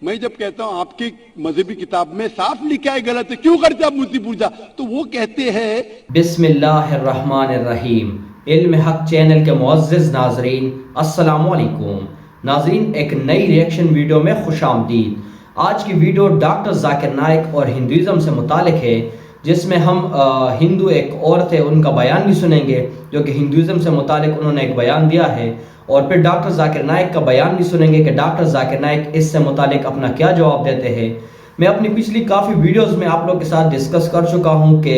میں جب کہتا ہوں آپ کی مذہبی کتاب میں صاف لکھا ہے غلط ہے، کیوں کرتے آپ مورتی پوجا؟ تو وہ کہتے ہیں بسم اللہ الرحمن الرحیم۔ علم حق چینل کے معزز ناظرین السلام علیکم۔ ناظرین، ایک نئی ریئیکشن ویڈیو میں خوش آمدید۔ آج کی ویڈیو ڈاکٹر ذاکر نائک اور ہندوازم سے متعلق ہے، جس میں ہم ہندو ایک عورت ہے ان کا بیان بھی سنیں گے جو کہ ہندوازم سے متعلق انہوں نے ایک بیان دیا ہے، اور پھر ڈاکٹر ذاکر نائک کا بیان بھی سنیں گے کہ ڈاکٹر ذاکر نائک اس سے متعلق اپنا کیا جواب دیتے ہیں۔ میں اپنی پچھلی کافی ویڈیوز میں آپ لوگ کے ساتھ ڈسکس کر چکا ہوں کہ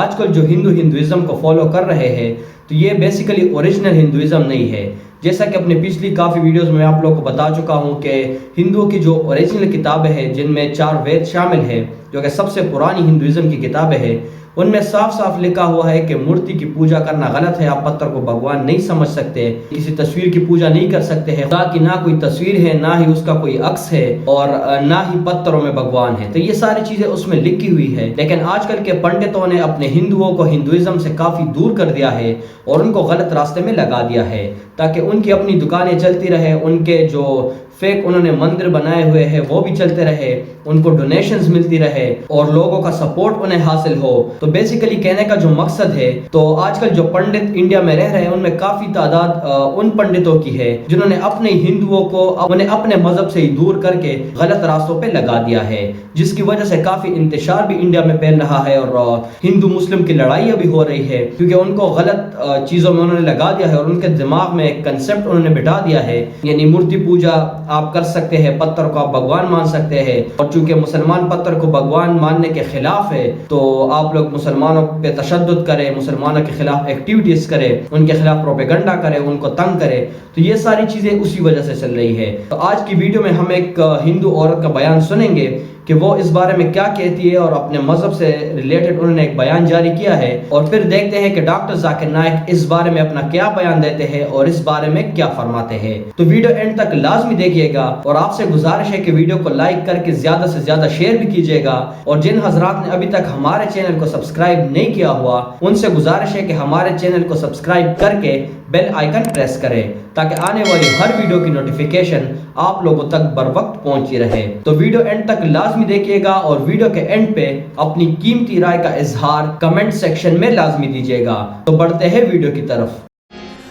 آج کل جو ہندوازم کو فالو کر رہے ہیں تو یہ بیسیکلی اوریجنل ہندوازم نہیں ہے۔ جیسا کہ اپنی پچھلی کافی ویڈیوز میں آپ لوگ کو بتا چکا ہوں کہ ہندوؤں کی جو اوریجنل کتابیں ہیں، جن میں 4 وید شامل ہیں، جو کہ سب سے پرانی ہندوازم کی کتابیں ہیں، ان میں صاف صاف لکھا ہوا ہے کہ مورتی کی پوجا کرنا غلط ہے۔ آپ پتھر کو بھگوان نہیں سمجھ سکتے، کسی تصویر کی پوجا نہیں کر سکتے ہیں۔ خدا کی نہ کوئی تصویر ہے، نہ ہی اس کا کوئی عکس ہے، اور نہ ہی پتھروں میں بھگوان ہے۔ تو یہ ساری چیزیں اس میں لکھی ہوئی ہے، لیکن آج کل کے پنڈتوں نے اپنے ہندوؤں کو ہندوازم سے کافی دور کر دیا ہے اور ان کو غلط راستے میں لگا دیا ہے، تاکہ ان کی اپنی دکانیں چلتی رہے، ان کے جو فیک انہوں نے مندر بنائے ہوئے ہیں وہ بھی چلتے رہے، ان کو ڈونیشنز ملتی رہے اور لوگوں کا سپورٹ انہیں حاصل ہو۔ تو بیسیکلی کہنے کا جو مقصد ہے، تو آج کل جو پنڈت انڈیا میں رہ رہے ہیں ان میں کافی تعداد ان پنڈتوں کی ہے جنہوں نے اپنے ہندوؤں کو انہیں اپنے مذہب سے ہی دور کر کے غلط راستوں پہ لگا دیا ہے، جس کی وجہ سے کافی انتشار بھی انڈیا میں پھیل رہا ہے اور ہندو مسلم کی لڑائیاں بھی ہو رہی ہے، کیونکہ ان کو غلط چیزوں میں انہوں نے لگا دیا ہے اور ان کے دماغ میں ایک کنسپٹ انہوں نے بٹھا دیا ہے، یعنی مورتی پوجا آپ کر سکتے ہیں، پتھر کو آپ بھگوان مان سکتے ہیں، اور چونکہ مسلمان پتھر کو بھگوان ماننے کے خلاف ہے تو آپ لوگ مسلمانوں پہ تشدد کریں، مسلمانوں کے خلاف ایکٹیویٹیز کریں، ان کے خلاف پروپیگنڈا کریں، ان کو تنگ کریں۔ تو یہ ساری چیزیں اسی وجہ سے چل رہی ہے۔ تو آج کی ویڈیو میں ہم ایک ہندو عورت کا بیان سنیں گے کہ وہ اس بارے میں کیا کہتی ہے، اور اپنے مذہب سے ریلیٹڈ انہوں نے ایک بیان جاری کیا ہے، اور پھر دیکھتے ہیں کہ ڈاکٹر ذاکر نائک اس بارے میں اپنا کیا بیان دیتے ہیں اور اس بارے میں کیا فرماتے ہیں۔ تو ویڈیو اینڈ تک لازمی دیکھیے گا، اور آپ سے گزارش ہے کہ ویڈیو کو لائک کر کے زیادہ سے زیادہ شیئر بھی کیجیے گا، اور جن حضرات نے ابھی تک ہمارے چینل کو سبسکرائب نہیں کیا ہوا ان سے گزارش ہے کہ ہمارے چینل کو سبسکرائب کر کے بیل آئیکن پریس کریں، تاکہ آنے والی ہر ویڈیو کی نوٹیفیکیشن آپ لوگوں تک بر وقت پہنچی رہے۔ تو ویڈیو اینڈ تک لازمی دیکھیے گا، اور ویڈیو کے اینڈ پہ اپنی قیمتی رائے کا اظہار کمنٹ سیکشن میں لازمی دیجیے گا۔ تو بڑھتے ہیں ویڈیو کی طرف۔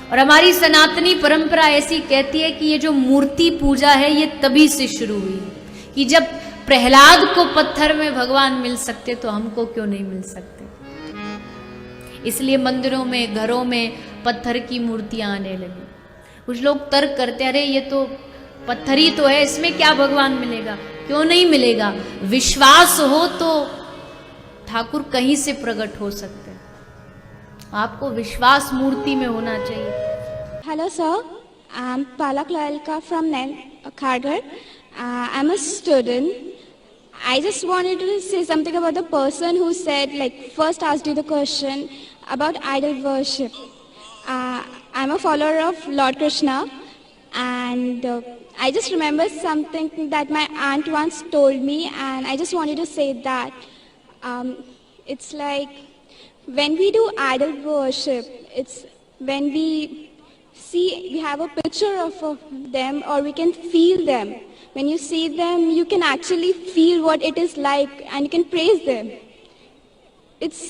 اور ہماری سناتنی پرمپرا ایسی کہتی ہے کہ یہ جو مورتی پوجا ہے یہ تبھی سے شروع ہوئی کہ جب پرہلاد کو پتھر میں بھگوان مل سکتے تو ہم کو کیوں نہیں مل سکتے۔ اس لیے مندروں میں، گھروں میں پتھر کی مورتیاں آنے لگی۔ کچھ لوگ ترک کرتے ہیں، ارے یہ تو پتھر ہی تو ہے، اس میں کیا بھگوان ملے گا؟ کیوں نہیں ملے گا؟ وشواس ہو تو ٹھاکر کہیں سے پرگٹ ہو سکتے ہیں، آپ کو وشواس مورتی میں ہونا چاہیے۔ Hello sir, I'm Palak Lalka from Kharghar. I'm a student. I just wanted to say something about the person who said, first asked you the question about idol worship. I'm a follower of Lord Krishna, and I just remember something that my aunt once told me, and I just wanted to say that it's like when we do idol worship, it's when we have a picture of them, or we can feel them. When you see them, you can actually feel what it is like, and you can praise them. It's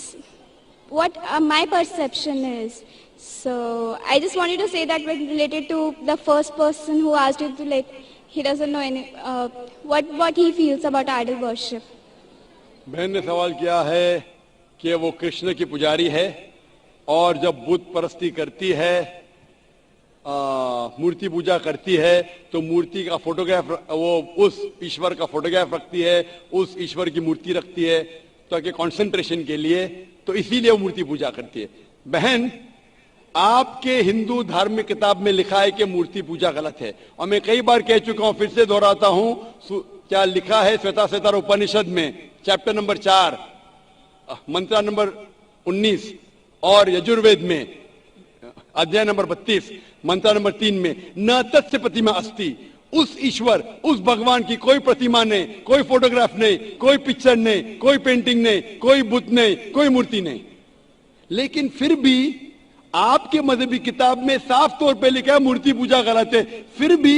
what my perception is. So I just wanted to say that when related to the first person who asked you to he doesn't know what he feels about idol worship. بہن نے سوال کیا ہے کہ وہ کرشن کی پجاری ہے اور جب بت پرستی کرتی ہے، مورتی پوجا کرتی ہے، تو مورتی کا فوٹوگراف، وہ اس ایشور کا فوٹوگراف رکھتی ہے، اس ایشور کی مورتی رکھتی ہے تاکہ کنسنٹریشن کے لیے، تو اسی لیے وہ مورتی پوجا کرتی ہے۔ بہن، آپ کے ہندو دھارمک کتاب میں لکھا ہے کہ مورتی پوجا غلط ہے، اور میں کئی بار کہہ چکا ہوں، پھر سے دہراتا ہوں، کیا لکھا ہے سویتا سوتر اپنشد میں چیپٹر نمبر 4 منترا نمبر 19، اور یجروید میں ادھیائے نمبر 32 منترا نمبر 3 میں نہ تتسیہ پرتیما استی، اس ایشور، اس بھگوان کی کوئی پرتیما نہیں، کوئی فوٹوگراف نہیں، کوئی پکچر نہیں، کوئی پینٹنگ نہیں، کوئی بت نہیں، کوئی مورتی نہیں۔ لیکن پھر بھی آپ کے مذہبی کتاب میں صاف طور پہ لکھا ہے مورتی پوجا غلط ہے، پھر بھی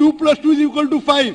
2 + 2 = 5,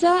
Sir,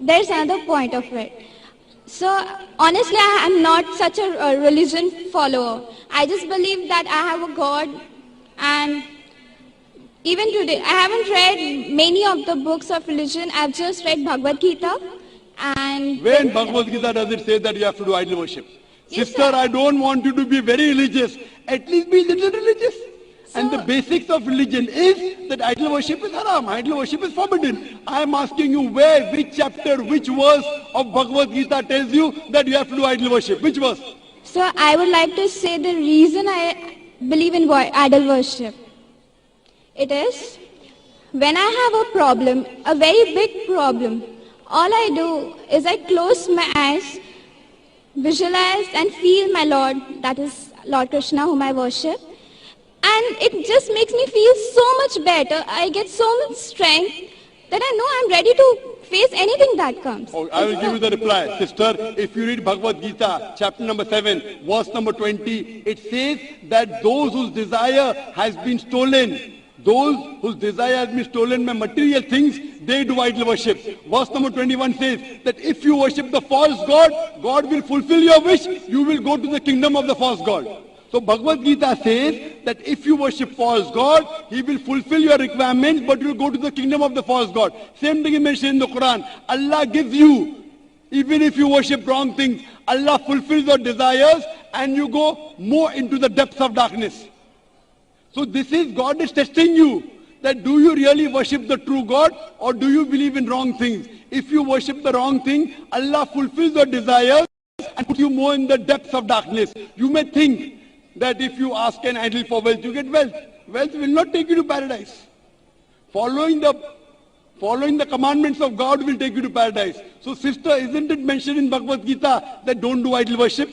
There's another point of it. So honestly, I am not such a religion follower. I just believe that I have a God, and even today I haven't read many of the books of religion. I've just read Bhagavad Gita. And when Bhagavad Gita does it say that you have to do idol worship? Yes, sister, sir. I don't want you to be very religious. At least be a little religious. And the basics of religion is that idol worship is haram. Idol worship is forbidden. I am asking you where, which chapter, which verse of Bhagavad Gita tells you that you have to do idol worship? Which verse? Sir, I would like to say the reason I believe in idol worship. It is when I have a problem, a very big problem, all I do is I close my eyes, visualize and feel my Lord, that is Lord Krishna whom I worship. And it just makes me feel so much better. I get so much strength that I know I'm ready to face anything that comes. Oh, I will give you the reply. Sister, if you read Bhagavad Gita, chapter number 7, verse number 20, it says that those whose desire has been stolen, those whose desire has been stolen by material things, they do idol worship. Verse number 21 says that if you worship the false God, God will fulfill your wish. You will go to the kingdom of the false God. So Bhagavad Gita says that if you worship false God, He will fulfill your requirements, but you will go to the kingdom of the false God. Same thing is mentioned in the Quran. Allah gives you, even if you worship wrong things, Allah fulfills your desires and you go more into the depths of darkness. So this is, God is testing you, that do you really worship the true God or do you believe in wrong things? If you worship the wrong thing, Allah fulfills your desires and puts you more in the depths of darkness. You may think that if you ask an idol for wealth, you get wealth. Wealth will not take you to paradise. Following the commandments of God will take you to paradise. So sister, isn't it mentioned in Bhagavad Gita that don't do idol worship?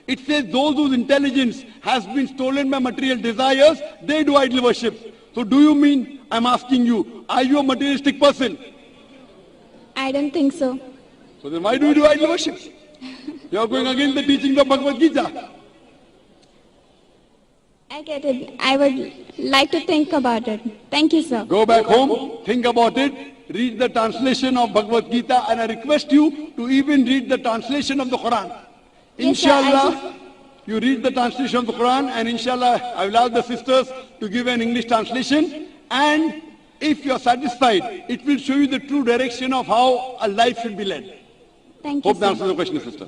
It says those whose intelligence has been stolen by material desires, they do idol worship. So do you mean, I'm asking you, are you a materialistic person? I don't think so. So then why do you do idol worship? You are going against the teachings of Bhagavad Gita. I get it. I would like to think about it. Thank you, sir. Go back home, think about it, read the translation of Bhagavad Gita, and I request you to even read the translation of the Quran. Yes, sir, I Inshallah, you read the translation of the Quran, and inshallah, I will ask the sisters to give an English translation. And if you are satisfied, it will show you the true direction of how a life should be led. Thank you, Hope that sir. answers the question, sister.